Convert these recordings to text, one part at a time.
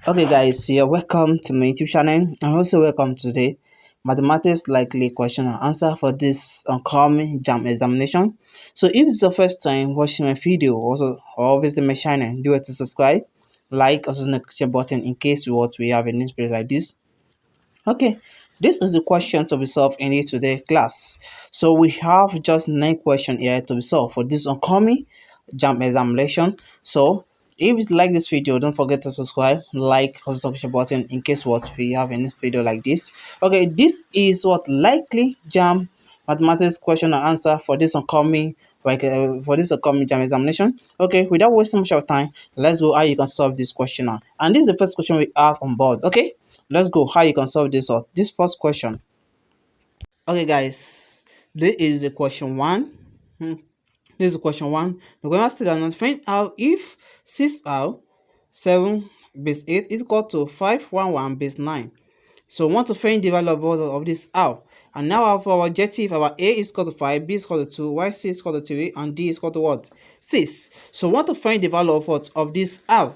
Okay, guys, you're welcome to my YouTube channel and also welcome to the mathematics likely question and answer for this upcoming Jamb examination. So, if it's the first time watching my video, or visit my channel, do it to subscribe, like, also the notification button in case we have a new video like this. Okay, this is the question to be solved in today class. So we have just 9 questions here to be solved for this upcoming Jamb examination. So if you like this video, don't forget to subscribe, like, also the button in case we have any video like this. Okay, this is likely Jamb mathematics question and answer for this upcoming for this upcoming Jamb examination. Okay, without wasting much of time, let's go how you can solve this question now. And this is the first question we have on board. Okay, let's go how you can solve this this first question. Okay, guys, this is the question one. This is the question one. We're going to ask that find out if 6r 7 base 8 is equal to 511 base 9. So we want to find the value of this r. And now for our objective, our a is equal to 5, b is equal to 2, y c is equal to 3, and d is equal to what? 6. So we want to find the value of what? Of this r.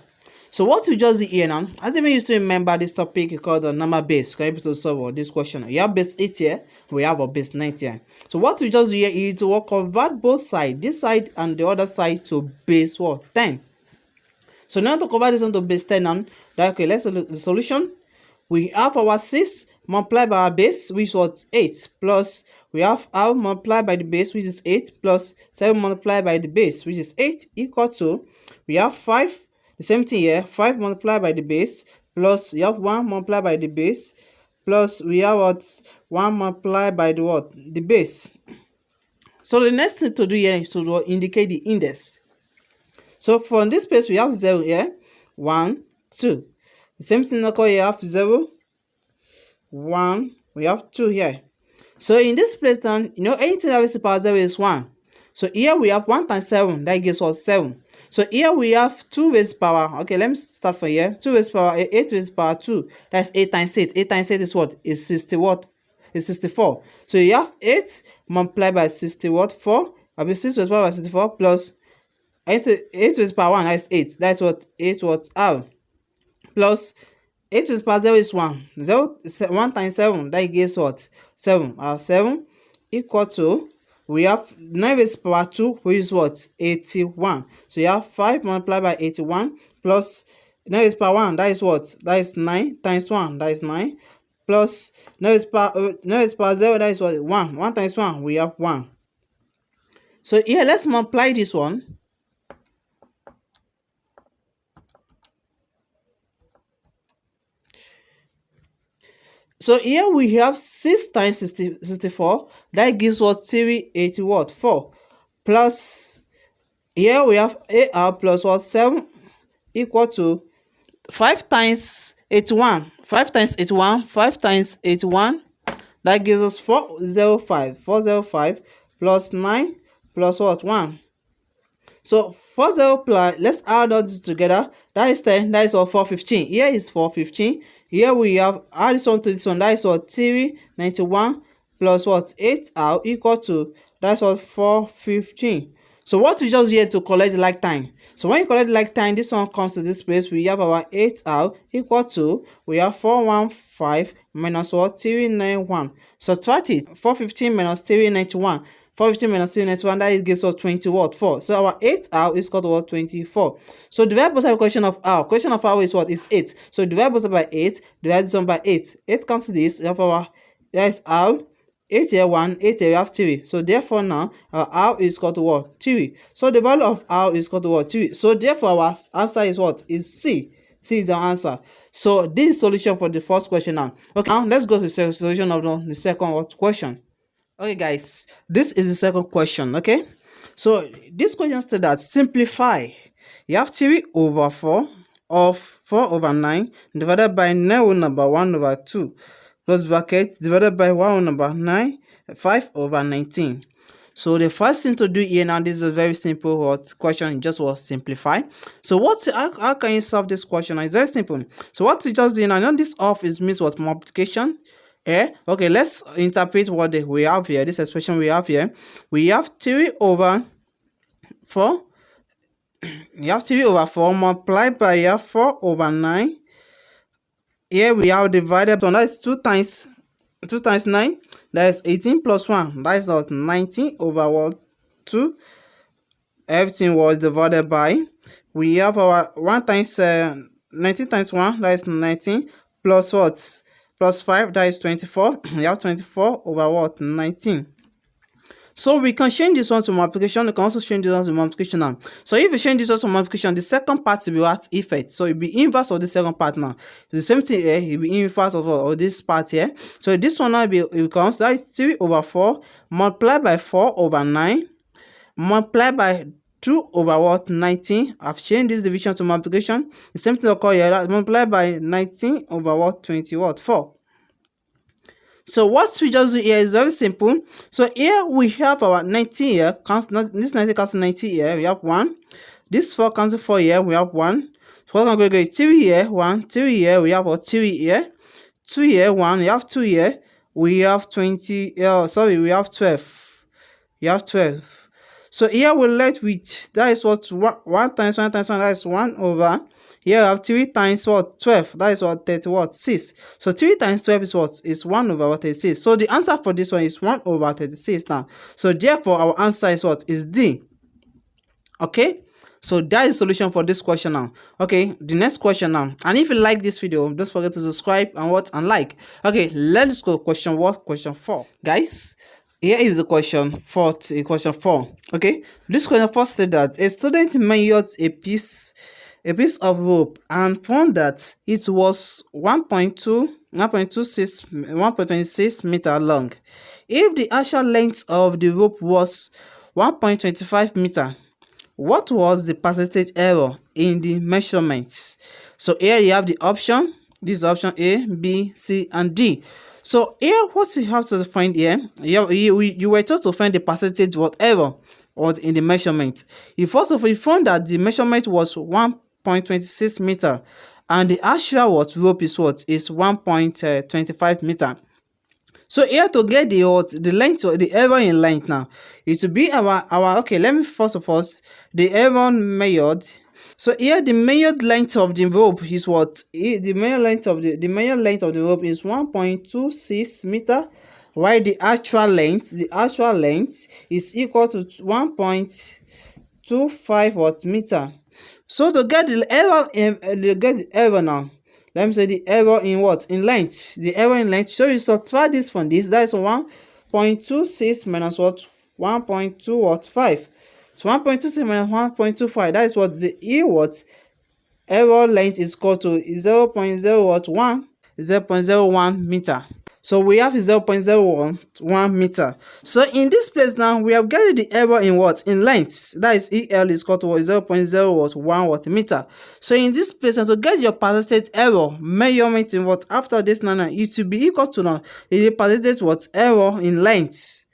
So what we just did here now, as even used to remember this topic called the number base, can able to solve this question. You have base 8 here, we have a base 9 here. So what we just do here is to convert both sides, this side and the other side, to base what? 10. So now to convert this into base 10 now, okay, let's look at the solution. We have our 6 multiplied by our base, which was 8, plus we have r multiplied by the base, which is 8, plus 7 multiplied by the base, which is 8, equal to, we have 5, the same thing here, 5 multiplied by the base, plus we have 1 multiplied by the base, plus we have what? 1 multiplied by the what? The base. So the next thing to do here is to indicate the index. So from this place we have 0 here, 1, 2. The same thing occur here, have 0, 1, we have 2 here. So in this place then, anything that is to power 0 is 1. So here we have 1 times 7, that gives us 7. So here we have 2 raised power. Okay, let me start from here. 2 raised power, 8 raised power 2. That's 8 times 8. 8 times 8 is what? Is 60 what? Is 64. So you have 8 multiplied by 60 what? 4. I'll be 6 raised power by 64 plus 8 raised power 1. That's 8. That's what 8 what r. Plus 8 raised power 0 is 1. 1 times 7. That gives what? 7. 7 equal to, we have 9 raised power 2, which is what? 81. So you have 5 multiplied by 81 plus 9 raised power 1, that is what? That is 9 times 1, that is 9. Plus 9 raised power 0, that is what? 1. 1 times 1, we have 1. So here, let's multiply this one. So here we have 6 times 64, that gives us 380 what? 4. Plus here we have AR plus what? 7 equal to 5 times 81. 5 times 81, 5 times 81, that gives us 405. 405 plus 9 plus what? 1. So 40 plus, let's add all this together. That is 10, that is what? 415. Here is 415. Here we have add this one to this one, that is what? 391 plus what? 8r equal to, that's what? 415. So what we just here to collect the like time. So when you collect the like time, this one comes to this place. We have our 8r equal to, we have 415 minus what? 391. Subtract it. 415 minus 391. 415 minus 391, that gives us 20 what? 4. So our 8r is equal to what? 24. So divide both by equation of r. Question of r is what? Is 8. So divide both by 8, divide this one by 8. 8 cancel this, we have our, that is r. 8 here 1, 8 here we have 3. So therefore now our r is equal to what? 3. So the value of r is equal to what? 3. So therefore our answer is what? Is C. C is the answer. So this is solution for the first question now. Okay, now let's go to the solution of the second question. Okay, guys, this is the second question. Okay, so this question states that simplify. You have 3 over 4 of 4 over 9 divided by 9 whole number 1 over 2 plus bracket divided by 1 whole number 9 5 over 19. So the first thing to do here now, this is a very simple question. Just was simplify. So how can you solve this question? It's very simple. So what you just do now, this off is means what? Multiplication. Okay, let's interpret what we have here. This expression we have here. We have 3 over 4 You have 3 over 4 multiplied by 4 over 9. Here we have divided by 1. That is 2 times 9. That is 18 plus 1. That is what 19 over what 2. Everything was divided by. We have our 1 times 19 times 1. That is 19 plus what? Plus 5. That is 24. We have 24 over what? 19. So we can change this one to multiplication. We can also change this one to multiplication now. So if you change this one to multiplication, the second part will be what? Effect. So it will be inverse of the second part now. The same thing here, it will be inverse of this part here. So this one now will be, that is 3 over 4 multiplied by 4 over 9 multiplied by 2 over what? 19. I've changed this division to multiplication. The same thing occur here. That multiplied by 19 over what? 20 what? 4. So what we just do here is very simple. So here we have our 19 here. This 19 cancel 90 here. We have 1. This 4 cancel 4 here. We have 1. So we're going to go 3 here. 1. 3 here. We have 3 here. 2 here. 1. We have 2 here. We have 20. We have 12. We have 12. So here we're left with, that is what 1 times 1 times 1. That is 1 over. Here I have 3 times what? 12. That is what? 30 what? 6. So 3 times 12 is what? Is 1 over what? 36. So the answer for this one is 1 over 36 now. So therefore our answer is what? Is D. Okay. So that is the solution for this question now. Okay, the next question now. And if you like this video, don't forget to subscribe and what and like. Okay, let's go question what? Question 4. Guys, here is the question 4. Question 4. Okay, this question 4 said that a student measured a piece of rope and found that it was 1.26 meter long. If the actual length of the rope was 1.25 meter, what was the percentage error in the measurements? So here you have the option. This is option A, B, C, and D. So here, what you have to find here, you were told to find the percentage whatever was in the measurement. You first of all, you found that the measurement was 1.26 meter, and the actual rope is 1.25 meter. So here to get the length, the error in length now, it will be our okay. Let me first of all the error measured. So here the measured length of the rope is what? The measured length of the rope is 1.26 meter, while the actual length is equal to 1.25 meter. So to get the error now, let me say the error in what? In length. The error in length. So you subtract this from this. That is 1.26 minus what? 1.25. So 1.26 minus 1.25. That is what the error length is equal to 0.01 meter. So we have 0.01 meter. So in this place now, we have gotten the error in what? In length. That is EL is equal to 0.01 meter. So in this place, now to get your percentage error measurement in what? After this now, it will be equal to now the percentage what? Error in length.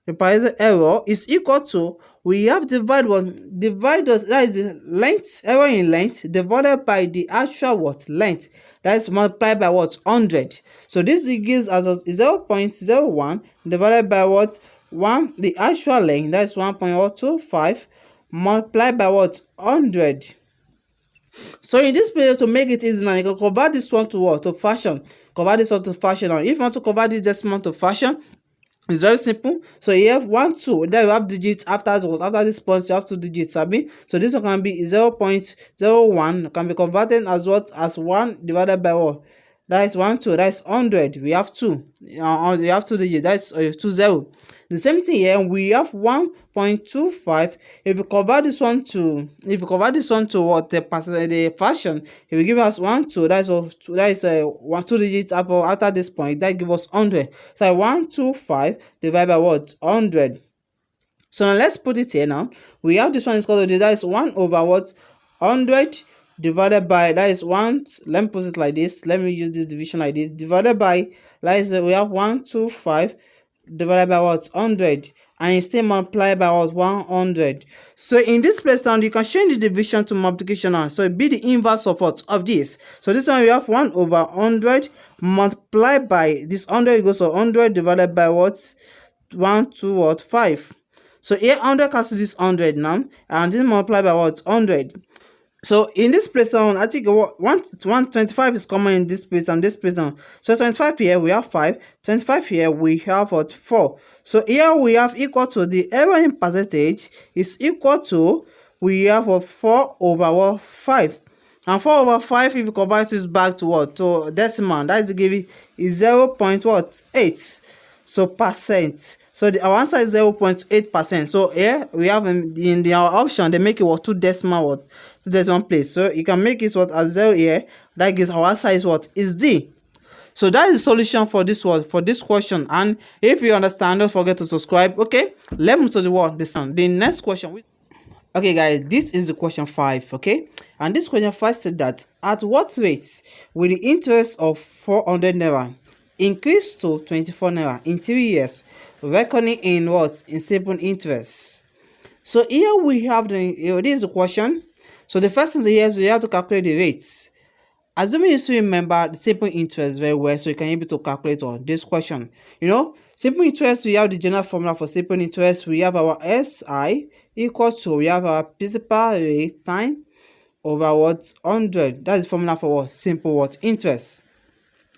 The percentage error is equal to, we have divide that is the length, error in length divided by the actual what? Length. That is multiplied by what? 100. So this gives us 0.01 divided by what? 1, the actual length, that is 1.25 multiplied by what? 100. So in this place, to make it easy now, you can convert this one to what? To fraction. Convert this one to fraction. Now if you want to convert this decimal to fraction, it's very simple. So you have 1, 2. Then you have digits after this point. You have 2 digits. Sabi? So this one can be 0.01. Can be converted as what? As 1 divided by what? That is 1, 2. That is 100. We have 2. We have 2 digits. That is 2, 0. The same thing here. We have 1.25. If you convert this one to what? The fraction, it will give us 1, 2. That is 1, 2 digits after this point. That gives us 100. So 125 divided by what? 100. So now let's put it here now. We have this one is called, that is 1 over what? 100 divided by, that is 1. Let me put it like this. Let me use this division like this. Divided by, that is we have 125 divided by what? 100, and it's still multiplied by what? 100. So in this place now, you can change the division to multiplication now. So it be the inverse of what? Of this. So this one we have 1 over 100 multiplied by this 100 goes to 100 divided by what? 1, 2, what? 5. So here 100 cancel this 100 now, and this multiply by what? 100. So in this place now, I think 125 is common in this place and this place now. So 25 here we have 5, 25 here we have what? 4. So here we have equal to the error in percentage is equal to, we have what? 4 over what? 5. And 4 over 5, if you convert this back to what? To decimal, that is giving is 0.8. So percent. So our answer is 0.8%. So here we have in our option, they make it what? 2 decimal what? 2 decimal place. So you can make it what? As 0 here. That gives our answer is what? Is D. So that is the solution for this one, for this question. And if you understand, don't forget to subscribe. Okay, let's move to the next question. Okay guys, this is the question 5. Okay, and this question 5 said that at what rate will the interest of 400 naira increase to 24 naira in 3 years, reckoning in what? In simple interest. So here we have this is the question. So the first thing here is we have to calculate the rates. Assuming you still remember the simple interest very well, so you can be able to calculate on this question. Simple interest, we have the general formula for simple interest. We have our SI equals to, we have our principal rate time over what? 100. That is the formula for what? Simple what? Interest.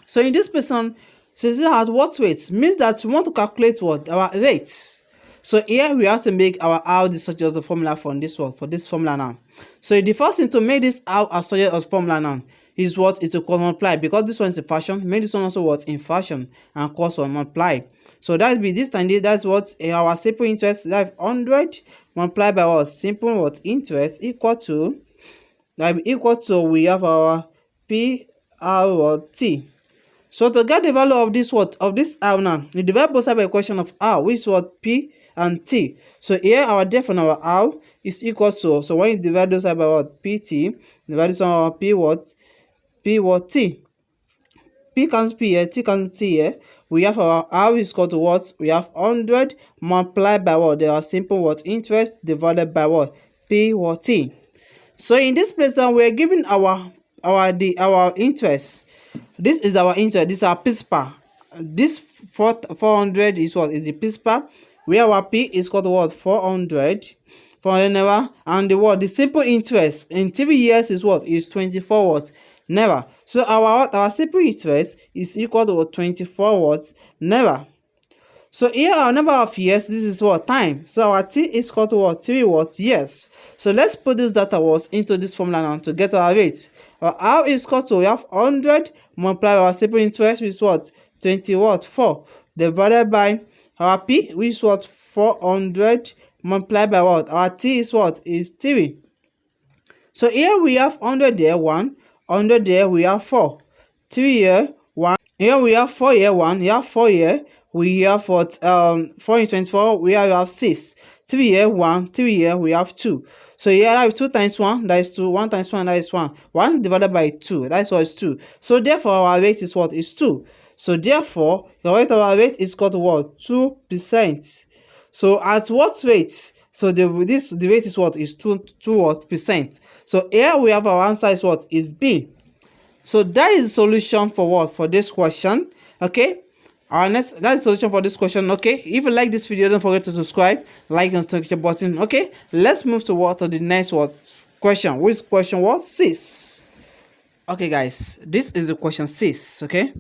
So in this person, since it at what rate, means that we want to calculate what? Our rates. So here we have to make our R the subject of the formula from this one, for this formula now. So the first thing to make this R a subject of formula now is what? Is to multiply, because this one is in fraction. Make this one also what? In fraction, and cos or multiply. So that will be this time. That's what our simple interest, that 100 multiplied by what? Simple what? Interest equal to, that will be equal to, we have our P R or T. So to get the value of this what? Of this R now, we divide both sides by equation of R, which is what? P and T. So here our definition of our R is equal to, so when you divide those sides by what? PT, divide this one by P what? P what? T. P cancels P here, T cancels T here. We have our R is equal to what? We have 100 multiplied by what? There are simple what? Interest divided by what? P what? T. So in this place now, we are giving our interest. This is our interest. This is our principal. This 400 is what? Is the principal. We have our P is equal to what? 400 naira, and the what? The simple interest in 3 years is what? Is 24 what? Naira. So our simple interest is equal to 24 what? Naira. So here our number of years, this is what? Time. So our T is equal to what? 3 what? Years. So let's put this data was into this formula now to get our rate. Our R is equal to, we have 100 multiplied by our simple interest, which is what? 24 divided by our P, which is what? 400 multiplied by what? Our T is what? Is 3. So here we have 100 there, 1. 100 there, we have 4. 3 here, 1. Here we have 4 here, 1. Here 4 here. We have what? 4 in 24, we have 6. 3 here, 1. 3 here, we have 2. So here I have 2 times 1, that is 2. 1 times 1, that is 1. 1 divided by 2, that is what is 2. So therefore our rate is what? Is 2. So therefore the rate of our rate is equal to what? 2%. So at what rate? So the rate is what? Is 2%. So here we have our answer is what? Is B. So that is the solution for what? For this question. Okay. That's the solution for this question. Okay, if you like this video, don't forget to subscribe, like, and notification button. Okay, let's move to what? To the next what? Question. Which question what? 6. Okay guys, this is the question 6. Okay,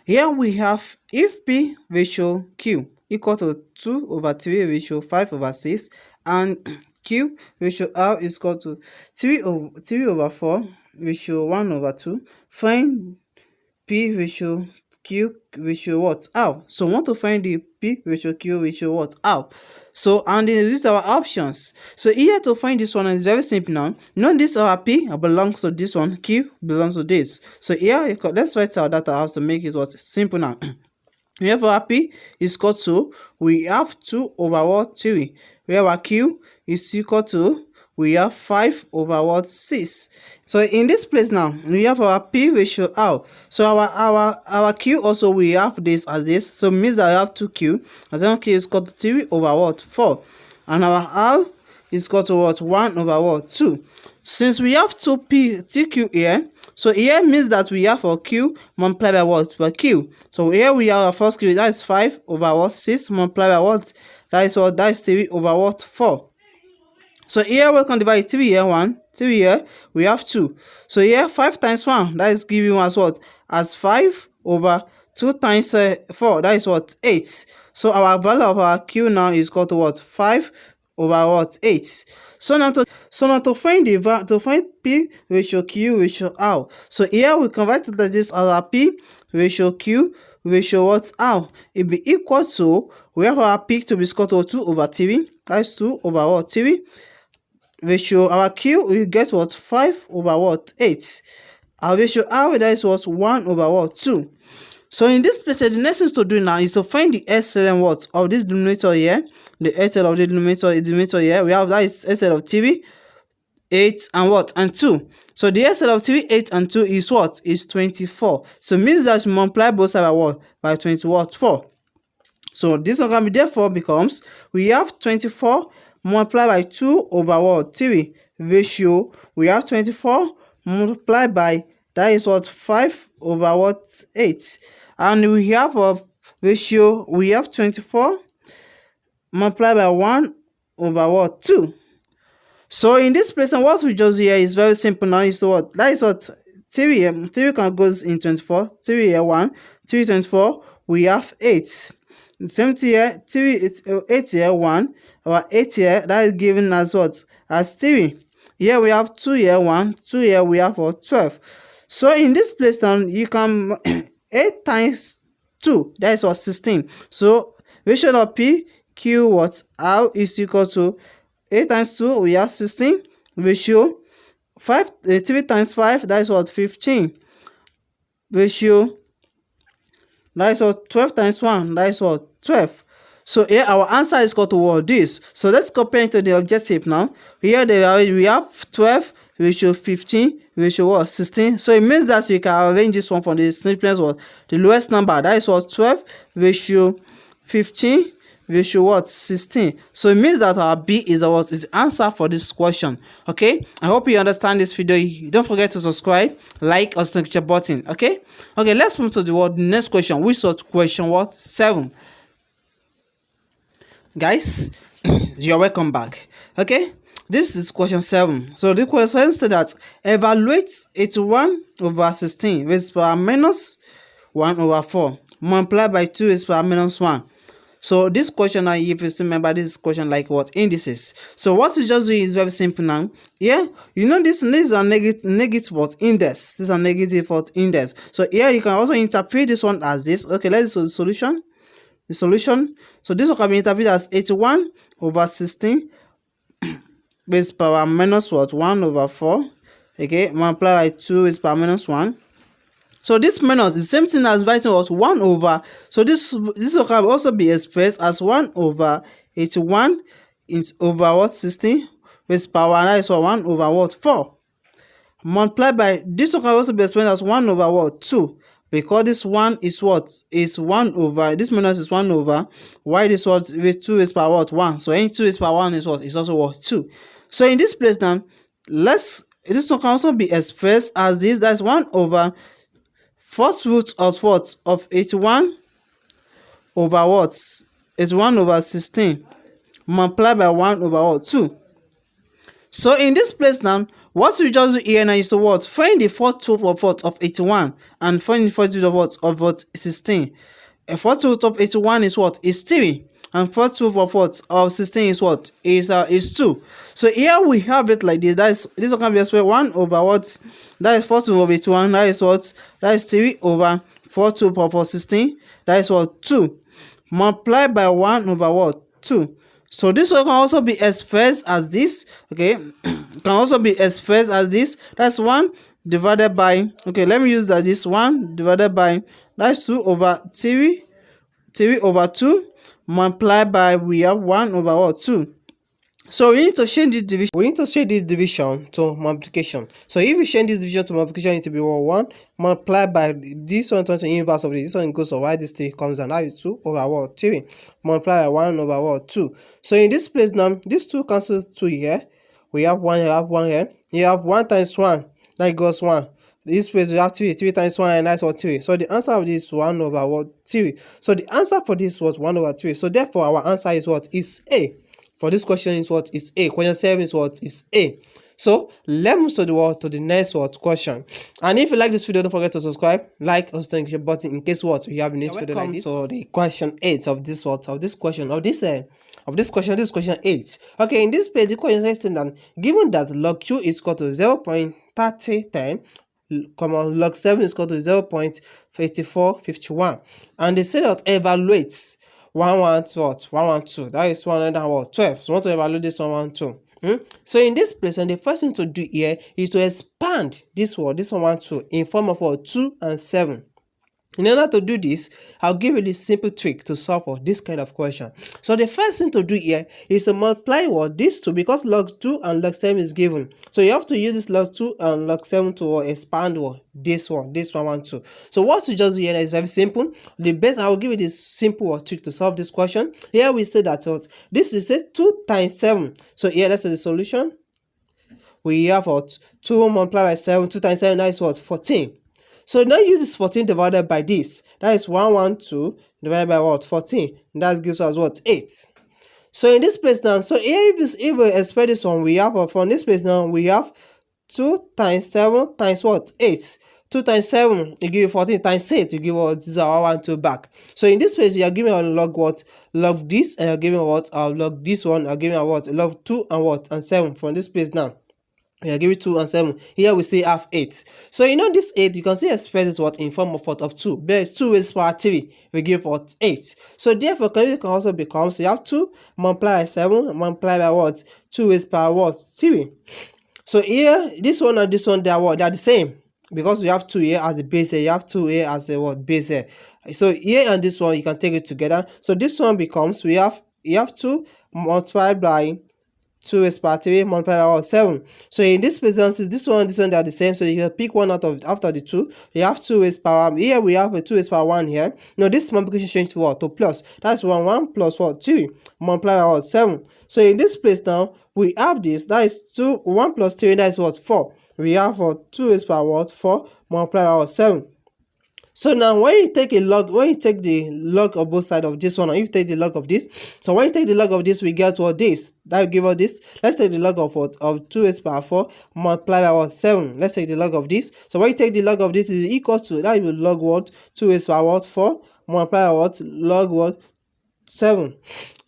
here we have, if P ratio Q equal to 2 over 3 ratio 5 over 6, and Q ratio R is equal to 3 over 4 ratio 1 over 2, find P ratio Q ratio what? R. So we want to find the P ratio Q ratio what? R. So and these are our options. So here to find this one is very simple now. This our P belongs to this one, Q belongs to this. So here let's write our data out to make it what? Simple now. We have our P is equal to, we have 2 over what? 3. We have our Q is equal to, we have 5 over what? 6. So in this place now, we have our P ratio R. So our Q also, we have this as this. So it means that we have 2Q. And then Q is equal to 3 over what? 4. And our R is equal to what? 1 over what? 2. Since we have 2TQ here, so here means that we have our Q multiplied by what? By Q. So here we have our first Q, that is 5 over what? 6 multiplied by what? That is what? That is 3 over what? 4. So here we can divide 3 here 1, 3 here we have 2. So here 5 times 1, that is giving us what? As 5 over 2 times 4, that is what? 8. So our value of our Q now is equal to what? 5 over what? 8. So now to find P ratio Q ratio R. So here we convert this as our P ratio Q ratio what? R. It be equal to, we have our P to be equal to 2 over 3. That is 2 over what? 3. Ratio our Q, we get what? 5 over what? 8. Our ratio R, that is what? 1 over what? 2. So in this place, the next thing to do now is to find the SLM what? Of this denominator here. The SL of the denominator here. We have that is SL of 3, 8, and what? And 2. So the SL of 3, 8, and 2 is what? Is 24. So it means that you multiply both sides by what? By 24. So this one can be therefore becomes, we have 24 multiplied by 2 over what? 3 ratio. We have 24 multiplied by, that is what? 5 over what? 8. And we have a ratio, we have 24 multiplied by 1 over what? 2. So in this place, and what we just here is very simple now. Is what? That is what? 3 here. 3 can goes in 24. 3 here 1. 3 24. We have 8. The same thing here. 8 here 1. Our 8 here, that is given as what? As 3. Here we have 2 here 1. 2 here we have 12. So in this place now, you can 8 times 2, that is what? 16. So ratio of P Q what? R is equal to 8 times 2, we have 16. Ratio 3 times 5, that is what? 15. Ratio, that is what? 12 times 1, that is what? 12. So here our answer is equal to what? This. So let's compare into the objective now. Here we have 12 ratio 15 ratio what? 16. So it means that we can arrange this one from the simplest what? The lowest number. That is what? 12 ratio 15 ratio what? 16. So it means that our B is what? Is the answer for this question. Okay, I hope you understand this video. Don't forget to subscribe, like, or click the button. Okay, let's move to the next question, which was question what? 7. Guys, you're welcome back. Okay, this is question 7. So the question says that evaluate 81 over 16 raised to power minus 1 over 4 multiplied by 2 raised to power minus 1. So this question now, if you still remember, this question like what? Indices. So what you just do is very simple now. Yeah, you know this is a negative what? Index. This is a negative what? Index. So here you can also interpret this one as this. Okay, let's do the solution. So this one can be interpreted as 81 over 16 raised to power minus what? 1 over 4. Okay, multiply by 2 raised to power minus 1. So this minus is the same thing as writing was 1 over. So this one can also be expressed as 1 over 81 over what? 16 raised to power, that is what? 1 over what? 4. Multiplied by, this one can also be expressed as 1 over what? 2. Because this one is what? Is 1 over, this minus is 1 over, why this what? With 2 is power what? 1. So any 2 is power 1 is what? Is also what? 2. So in this place now, this one can also be expressed as this, that's 1 over 4th root of what? Of 81 over what? 81 over 16 multiplied by 1 over what? 2. So in this place now, what we just do here now is to what? Find the 4th root of what? Of 81 and find the 4th root of what? Of what? 16. A 4th root of 81 is what? Is 3. And 4th root of what? Of 16 is what? Is 2. So here we have it like this. That is, this one can be expressed 1 over what? That is 4th root of 81. That is what? That is 3 over 4th root of 16. That is what? 2. Multiplied by 1 over what? 2. So this one can also be expressed as this. Okay, can also be expressed as this. That's 1 divided by, okay, let me use that, this 1 divided by, that's 2 over 3 over 2 multiplied by, we have 1 over what? 2. So we need to change this division. We need to change this division to multiplication. So if we change this division to multiplication, it will be 1 multiplied by this one turns to inverse of this. This one goes to why this 3 comes down. Now is 2 over what? 3 multiplied by 1 over what? 2. So in this place now, this 2 cancels 2 here. We have 1 here, have 1 here. You have 1 times 1. That goes 1. This place we have 3. 3 times 1 and that's what 3. So the answer of this is 1 over what? 3. So the answer for this was 1 over 3. So therefore our answer is what? Is A. For this question is what? Is A. Question 7 is what? Is A. So let's move to the what? To the next what? Question. And if you like this video, don't forget to subscribe, like, also the notification button in case what we have a next video like this. So the question 8 of this what? Of this question question. This question 8. Okay, in this page the question says that given that log q is equal to 0.3010, log 7 is equal to 0.5451, and they say that evaluates 112, that is 112. So we want to evaluate this 112. So in this place, and the first thing to do here is to expand this 112 in form of 2 and 7. In order to do this, I'll give you this simple trick to solve for this kind of question. So the first thing to do here is to multiply these two, because log 2 and log 7 is given. So you have to use this log 2 and log 7 to expand this 112. So what you just do here is very simple. I will give you this simple trick to solve this question. Here we say that this is 2 times 7. So here let's say the solution. We have 2 multiplied by 7, 2 times 7, that is 14. So now use this 14 divided by this. That is 112 divided by what? 14. And that gives us what? 8. So in this place now, so here if we expect this one, we have from this place now, we have 2 times 7 times what? 8. 2 times 7, you give you 14, times 8, you give what? This is our 112 back. So in this place, you are giving a log what? Log this, and you're giving what? Log this one, are giving a what? Log 2 and what? And 7 from this place now. Yeah, give it 2 and 7. Here we still have 8. So you know this 8, you can see express it what in form of what? Of 2. But 2 raised to power 3, we give what? 8. So therefore, it can also become, so you have 2 multiplied by 7 multiplied by what? 2 raised to power what? 3. So here, this one and this one, they are what? They are the same. Because we have 2 here as a base here, you have 2 here as a what? Base here. So here and this one, you can take it together. So this one becomes, you have 2 multiplied by 2 raised power 3 multiplied by 7. So in this presence, this one they are the same. So you can pick one out of after the 2. You have 2 raised power. Here we have a 2 raised power 1 here. Now this multiplication change to what? To plus. That's 1 plus what? 2 multiplied by what? 7. So in this place now, we have this. That is 1 plus 3. That is what? 4. We have 2 raised power what? 4 multiplied by what? 7. So now when you take the log of both sides of this one, or if you take the log of this, so when you take the log of this, we get what? This. That will give us this. Let's take the log of what? Of 2 raised power 4 multiplied by what? 7. Let's take the log of this. So when you take the log of this, is equal to, that will log what? 2 raised power what? 4 multiplied by what? Log what? 7.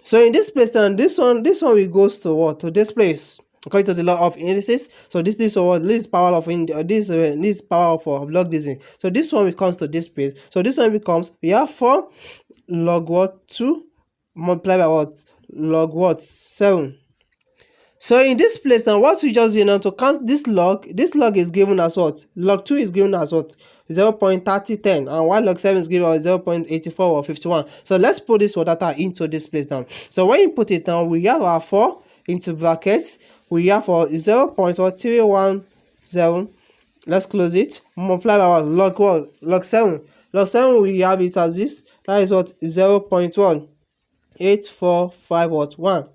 So in this place then, this one will goes to what? To this place, according to the law of indices. So this or this power of this power of log this. So this one comes to this place. So this one becomes, we have 4 log what? 2 multiplied by what? Log what? 7. So in this place now, what we just do now to count this log is given as what? Log 2 is given as what? 0.3010, and while log 7 is given as 0.84 or 51. So let's put this data into this place now. So when you put it down, we have our 4 into brackets. We have for 0.310. Let's close it. Multiply by what? Log 7. Log 7 we have it as this. That is what? 0.18451.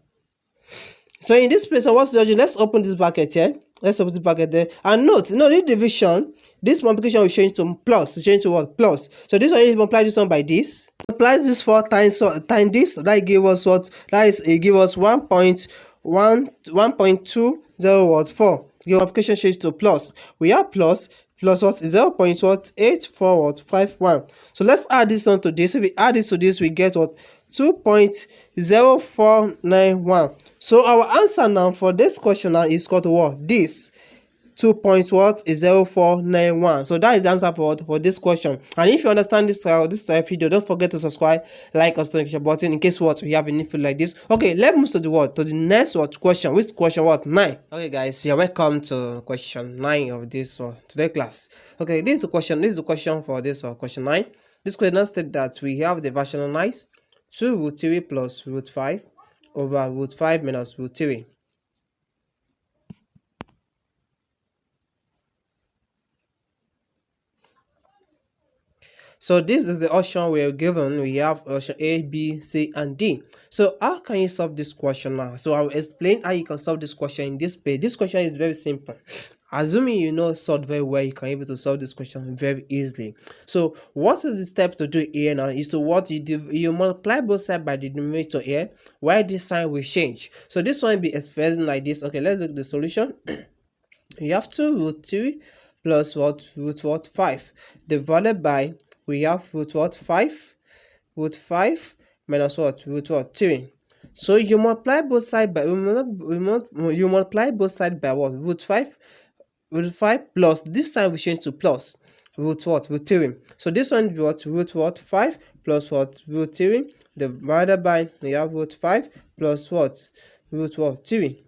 So in this place, what's the let's open this bracket here. Let's open this bracket there. And note, this division, this multiplication will change to plus. It change to what? Plus. So this one, you multiply this one by this. Multiply this 4 times this. That give us what? That is, it give us 1.204. Your multiplication change to plus. We have plus what? 0.8451. So let's add this on to this. If we add this to this, we get what? 2.0491. So our answer now for this question now is equal to what? This 2.0491. So that is the answer for this question. And if you understand this video, don't forget to subscribe, like, also the notification button in case what we have an info like this. Okay, let's move to the next question. Which question? What? 9. Okay guys, you're welcome to question 9 of this today class. Okay, this is the question for this question 9. This question states that we have the rationalize 2 root 3 plus root 5 over root 5 minus root 3. So this is the option we are given. We have option A, B, C, and D. So how can you solve this question now? So I will explain how you can solve this question in this page. This question is very simple. Assuming you know solve very well, you can be able to solve this question very easily. So what is the step to do here now is to what you do, you multiply both sides by the numerator here, where this sign will change. So this one will be expressing like this. Okay, let's look at the solution. You have 2 root 3 plus what root what 5 divided by, we have root what 5 root 5 minus what root what 3. So you multiply both sides by you multiply both sides by what root 5 plus, this time we change to plus root what root 3. So this one be what root what 5 plus what root 3 divided by, we have root 5 plus what root what 3.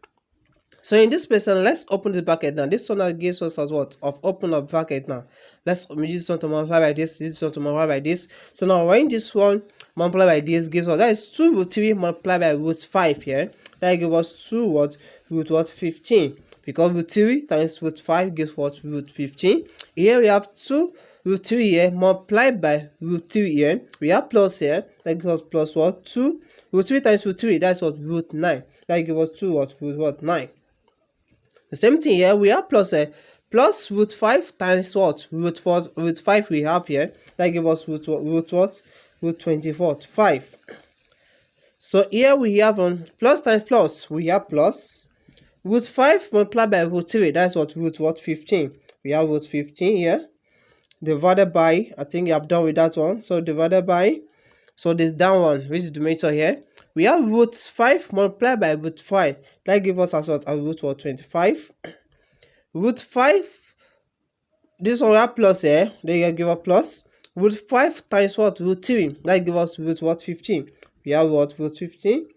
So in this place, let's open the bracket now. This one that gives us as what of open up bracket now. Let's use this one to multiply by this one to multiply by this. So now when this one multiply by this gives us, that is 2 root 3 multiplied by root 5 here. That gives us 2 what root what 15. Because root 3 times root 5 gives what root 15. Here we have 2 root 3 here multiplied by root 3 here. We have plus here. That gives us plus what 2 root 3 times root 3. That's what root 9. That gives us 2 what root what 9. The same thing here, we have plus root 5 times what root 5 we have here. That gives us root 24 5. So here we have plus times plus, we have plus root 5 multiplied by root 3. That's what root 15. We have root 15 here divided by, I think you have done with that one. So divided by, so this down one, which is the numerator here, we have root 5 multiplied by root 5. That gives us as what? A root 25. Root 5, this one we have plus here, then you give us plus. Root 5 times what? Root 3. That gives us root what? 15. We have what? Root 15.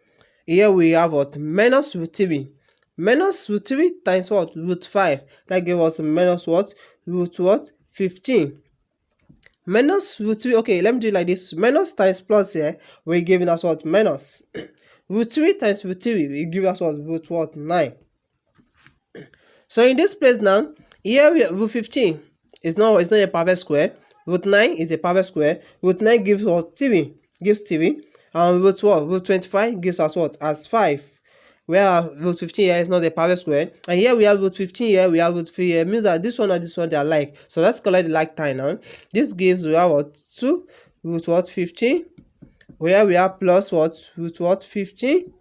Here we have what? Minus root 3. Minus root 3 times what? Root 5. That gives us minus what? Root what? 15. Minus root 3, okay, let me do it like this. Minus times plus here, we're giving us what? Minus. Root 3 times root 3, we give us what? Root what? 9. So in this place now, here we have root 15. It's not a perfect square. Root 9 is a perfect square. Root 9 gives us 3. Gives 3. And root what? Root 25 gives us what? As 5. Where root 15 here is not a perfect square. And here we have root 15 here, we have root 3 here. It means that this one and this one they are like. So let's collect the like time now. This gives we have what? 2 root what 15. Where we have plus what? Root what 15.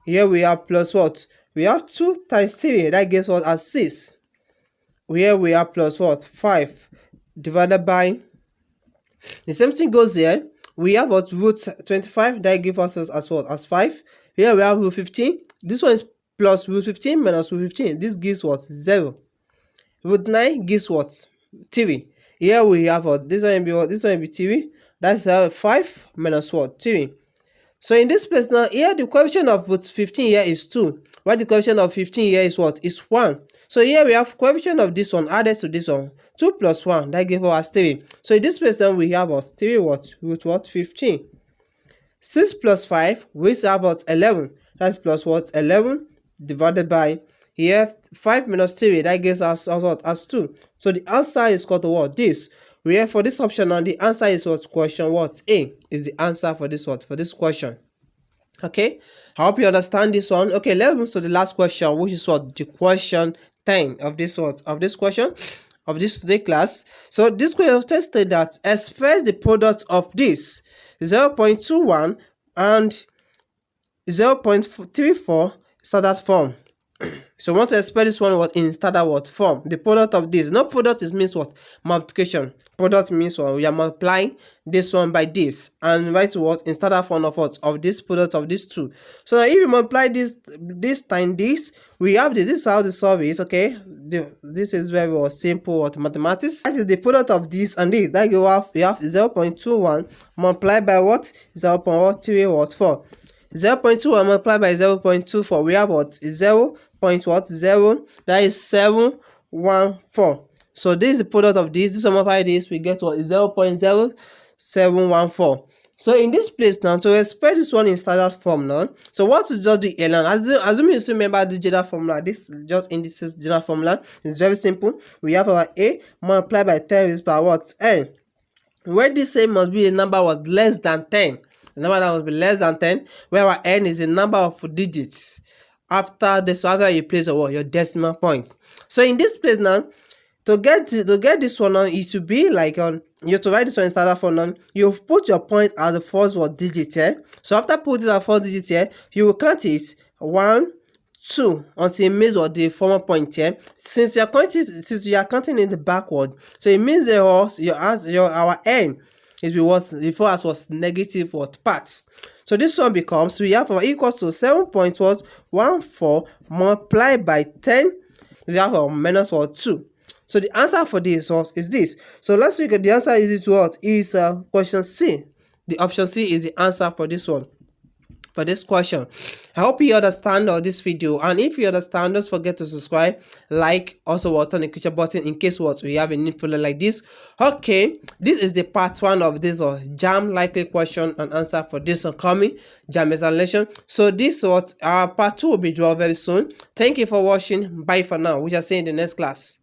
Here we have plus what? We have 2 times 3. That gives what? As 6. Here we have plus what? 5. Divided by. The same thing goes here. We have what? Root 25. That gives us as what? As 5. Here we have root 15. This one is plus root 15 minus root 15. This gives what? 0. Root 9 gives what? 3. Here we have what? This one will be what? This one will be 3. That's 5 minus what? 3. So in this place now, here the coefficient of root 15 here is 2. While the coefficient of 15 here is what? Is 1. So here we have coefficient of this one added to this one. 2 plus 1. That gives us 3. So in this place now, we have what? 3 what? Root what? 15. 6 plus 5, we have what? 11. That's plus what? 11 divided by, here 5 minus 3. That gives us what? As 2. So the answer is called what? This. We have for this option now, the answer is what? Question what? A is the answer for this what? For this question. Okay, I hope you understand this one. Okay, let's move to the last question, which is what? The question 10 of this what? Of this question of this today class. So this question tested that express the product of this 0.21 and 0.34 standard form. So we want to express this one what? In standard what? Form. The product of this. No, product is means what? Multiplication. Product means what? We are multiplying this one by this and write what? In standard form of what? Of this product of these two. So now if you multiply this times this, we have this. This is how the solve is. Okay, this is very well simple what? Mathematics. That is the product of this and this. That you have 0.21 multiplied by what? 0.3 what? 4. 0.21 multiplied by 0.24, we have what? 0. That is 714. So this is the product of this. This one multiplied by this, we get what? 0.0714. So in this place now, to express this one in standard form now, so what we just do here now, assuming you still remember the general formula, this just indices general formula, it's very simple. We have our A multiplied by 10 is by what? N. Where this A must be a number was less than 10. The number that must be less than 10, where our N is a number of digits. after this, after you place your decimal point. So in this place now, to get this one on, it should be like you have to write this one in standard form now. You put your point as the first word digit here. So after putting the first digit here, you will count it 1, 2 until it means what the former point here. Since you are counting in the backward, so it means our n is before us was negative what parts. So this one becomes, we have our equals to 7.14 multiplied by 10. We have our minus 2. So the answer for this is this. So let's look at the answer. Is what is question C. The option C is the answer for this one, for this question. I hope you understand this video, and if you understand, don't forget to subscribe, like, also turn the notification button in case we have a new follow like this. Okay, this is the part 1 of this Jamb likely question and answer for this upcoming Jamb examination. So this part 2 will be drawn very soon. Thank you for watching. Bye for now. We shall see you in the next class.